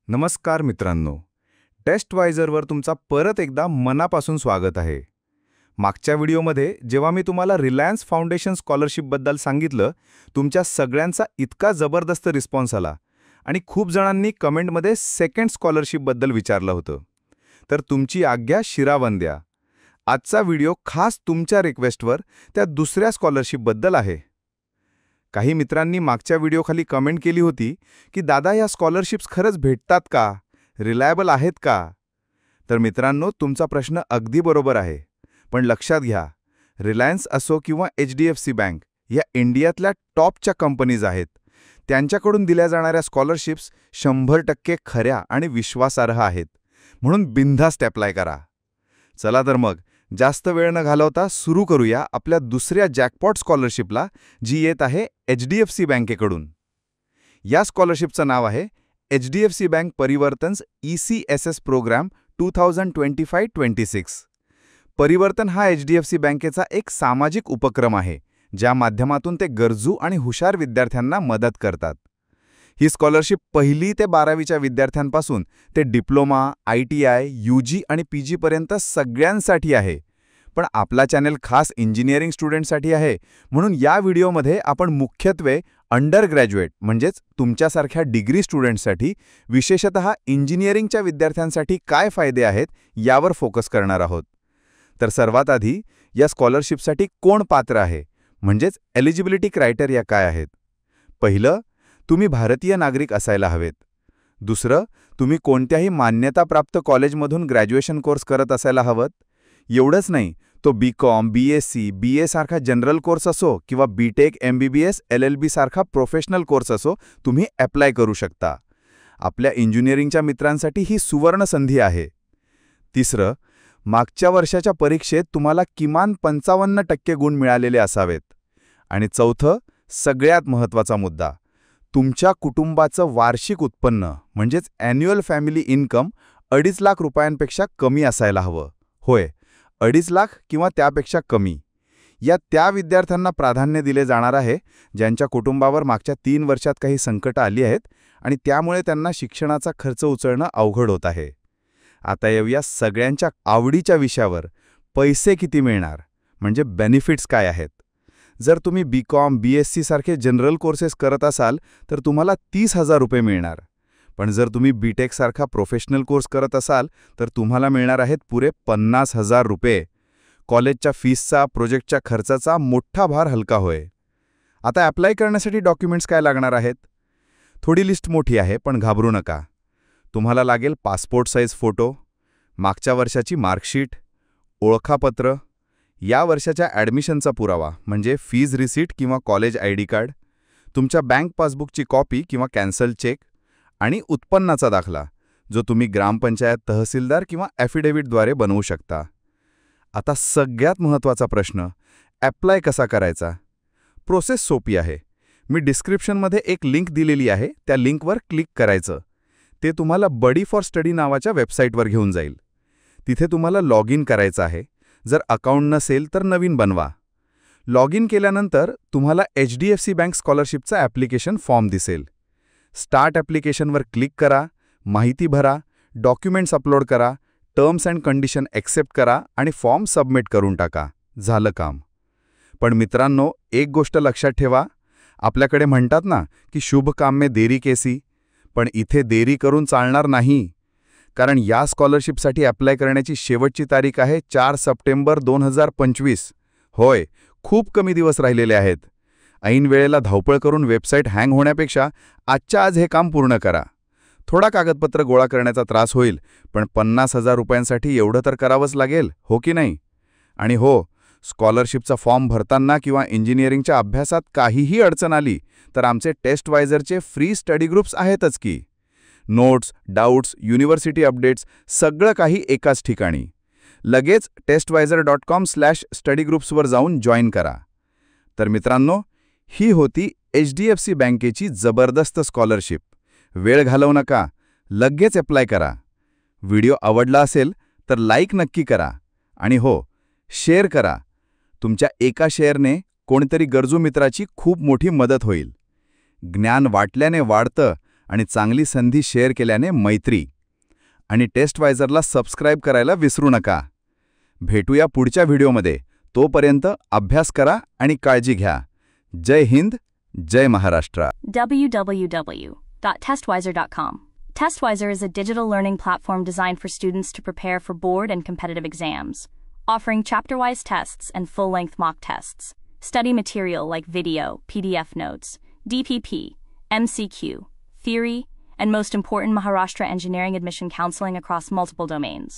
नमस्कार मित्रांनो, टेस्टवायझरवर तुमचा परत एकदा मनापासून स्वागत आहे. मागच्या व्हिडिओमध्ये जेव्हा मी तुम्हाला रिलायन्स फाउंडेशन स्कॉलरशिपबद्दल सांगितलं, तुमच्या सगळ्यांचा इतका जबरदस्त रिस्पॉन्स आला आणि खूप जणांनी कमेंटमध्ये सेकंड स्कॉलरशिपबद्दल विचारलं होतं. तर तुमची आज्ञा शिरावंद्या. आजचा व्हिडिओ खास तुमच्या रिक्वेस्टवर त्या दुसऱ्या स्कॉलरशिपबद्दल आहे. काही मित्रांनी मागच्या व्हिडिओखाली कमेंट केली होती की दादा, या स्कॉलरशिप्स खरंच भेटतात का, रिलायबल आहेत का? तर मित्रांनो, तुमचा प्रश्न अगदी बरोबर आहे. पण लक्षात घ्या, रिलायन्स असो किंवा HDFC बँक या इंडियातल्या टॉपच्या कंपनीज आहेत. त्यांच्याकडून दिल्या जाणाऱ्या स्कॉलरशिप्स 100% खऱ्या आणि विश्वासार्ह आहेत. म्हणून बिनधास्त अप्लाय करा. चला तर मग जास्त वेळ न घालवता सुरू करूया आपल्या दुसऱ्या जॅकपॉट स्कॉलरशिपला, जी येत आहे HDFC बँकेकडून. या स्कॉलरशिपचं नाव आहे HDFC बँक परिवर्तन्स ECSS प्रोग्राम 2025-26. परिवर्तन हा HDFC बँकेचा एक सामाजिक उपक्रम आहे, ज्या माध्यमातून ते गरजू आणि हुशार विद्यार्थ्यांना मदत करतात. ही स्कॉलरशिप 1ली ते 12वीच्या विद्यार्थ्यांपासून ते डिप्लोमा, ITI, UG आणि PG पर्यंत सगळ्यांसाठी आहे. पण आपला चॅनल खास इंजिनिअरिंग स्टुडंटसाठी आहे, म्हणून या व्हिडिओमध्ये आपण मुख्यत्वे अंडर ग्रॅज्युएट म्हणजेच तुमच्यासारख्या डिग्री स्टुडंट्ससाठी, विशेषतः इंजिनिअरिंगच्या विद्यार्थ्यांसाठी काय फायदे आहेत यावर फोकस करणार आहोत. तर सर्वात आधी, या स्कॉलरशिपसाठी कोण पात्र आहे, म्हणजेच एलिजिबिलिटी क्रायटेरिया काय आहेत? पहिलं, तुम्ही भारतीय नागरिक असायला हवेत. दुसरं, तुम्ही कोणत्याही मान्यताप्राप्त कॉलेजमधून ग्रॅज्युएशन कोर्स करत असायला हवं. एवढंच नाही, तो BCom, BSc, BA सारखा जनरल कोर्स असो किंवा BTech, MBBS, LLB सारखा प्रोफेशनल कोर्स असो, तुम्ही अप्लाय करू शकता. आपल्या इंजिनिअरिंगच्या मित्रांसाठी ही सुवर्ण संधी आहे. तिसरं, मागच्या वर्षाच्या परीक्षेत तुम्हाला किमान 55% गुण मिळालेले असावेत. आणि चौथं, सगळ्यात महत्त्वाचा मुद्दा, तुमच्या कुटुंबाचं वार्षिक उत्पन्न म्हणजेच ॲन्युअल फॅमिली इन्कम 2.5 लाख रुपयांपेक्षा कमी असायला हवं. होय, 2.5 लाख किंवा त्यापेक्षा कमी. या त्या विद्यार्थ्यांना प्राधान्य दिले जाणार आहे ज्यांच्या कुटुंबावर मागच्या 3 वर्षात काही संकटं आली आहेत आणि त्यामुळे त्यांना शिक्षणाचा खर्च उचलणं अवघड होत आहे. आता येऊया सगळ्यांच्या आवडीच्या विषयावर, पैसे किती मिळणार, म्हणजे बेनिफिट्स काय आहेत. जर तुम्ही BCom, BSc सारखे जनरल कोर्सेस करत असाल तर तुम्हाला 30,000 रुपये मिळणार. पण जर तुम्ही BTech सारखा प्रोफेशनल कोर्स करत असाल तर तुम्हाला मिळणार आहेत पुरे 50,000 रुपये. कॉलेजच्या फीसचा, प्रोजेक्टच्या खर्चाचा मोठा भार हलका होय. आता अप्लाय करण्यासाठी डॉक्युमेंट्स काय लागणार आहेत? थोडी लिस्ट मोठी आहे, पण घाबरू नका. तुम्हाला लागेल पासपोर्ट साईज फोटो, मागच्या वर्षाची मार्कशीट, ओळखापत्र, या वर्षाच्या ॲडमिशनचा पुरावा म्हणजे फीज रिसीट किंवा कॉलेज ID कार्ड, तुमच्या बँक पासबुकची कॉपी किंवा कॅन्सल चेक आणि उत्पन्नाचा दाखला, जो तुम्ही ग्रामपंचायत, तहसीलदार किंवा ॲफिडेव्हिटद्वारे बनवू शकता. आता सगळ्यात महत्त्वाचा प्रश्न, अप्लाय कसा करायचा? प्रोसेस सोपी आहे. मी डिस्क्रिप्शनमध्ये एक लिंक दिलेली आहे, त्या लिंकवर क्लिक करायचं. ते तुम्हाला बडी फॉर स्टडी नावाच्या वेबसाईटवर घेऊन जाईल. तिथे तुम्हाला लॉग इन करायचं आहे. जर अकाउंट नसेल तर नवीन बनवा. लॉग इन केल्यानंतर तुम्हाला HDFC बँक स्कॉलरशिपचा ॲप्लिकेशन फॉर्म दिसेल. स्टार्ट ॲप्लिकेशनवर क्लिक करा, माहिती भरा, डॉक्युमेंट्स अपलोड करा, टर्म्स अँड कंडिशन ॲक्सेप्ट करा आणि फॉर्म सबमिट करून टाका. झालं काम. पण मित्रांनो, एक गोष्ट लक्षात ठेवा. आपल्याकडे म्हणतात ना की शुभ काम में देरी कैसी, पण इथे देरी करून चालणार नाही. कारण या स्कॉलरशिपसाठी अप्लाय करण्याची शेवटची तारीख आहे 4 सप्टेंबर 2025. होय, खूप कमी दिवस राहिलेले आहेत. ऐन वेळेला धावपळ करून वेबसाईट हँग होण्यापेक्षा आजच्या आज हे काम पूर्ण करा. थोडा कागदपत्र गोळा करण्याचा त्रास होईल, पण 50,000 रुपयांसाठी एवढं तर करावंच लागेल, हो की नाही? आणि हो, स्कॉलरशिपचा फॉर्म भरताना किंवा इंजिनिअरिंगच्या अभ्यासात काहीही अडचण आली तर आमचे टेस्टवायझरचे फ्री स्टडी ग्रुप्स आहेतच की. नोट्स, डाऊट्स, युनिव्हर्सिटी अपडेट्स सगळं काही एकाच ठिकाणी. लगेच testwizer.com/study groups जाऊन जॉईन करा. तर मित्रांनो, ही होती HDFC बँकेची जबरदस्त स्कॉलरशिप. वेळ घालवू नका, लगेच अप्लाय करा. व्हिडिओ आवडला असेल तर लाईक नक्की करा आणि हो, शेअर करा. तुमच्या एका शेअरने कोणीतरी गरजू मित्राची खूप मोठी मदत होईल. ज्ञान वाटल्याने वाढतं आणि चांगली संधी शेअर केल्याने मैत्री. आणि टेस्टवायझरला सबस्क्राईब करायला विसरू नका. भेटूया पुढच्या व्हिडिओमध्ये. तोपर्यंत अभ्यास करा आणि काळजी घ्या. जय हिंद, जय Maharashtra. www.testwiser.com. Testwiser is a digital learning platform designed for students to prepare for board and competitive exams, offering chapter-wise tests and full-length mock tests. Study material like video, PDF notes, DPP, MCQ, theory, and most important, Maharashtra engineering admission counseling across multiple domains.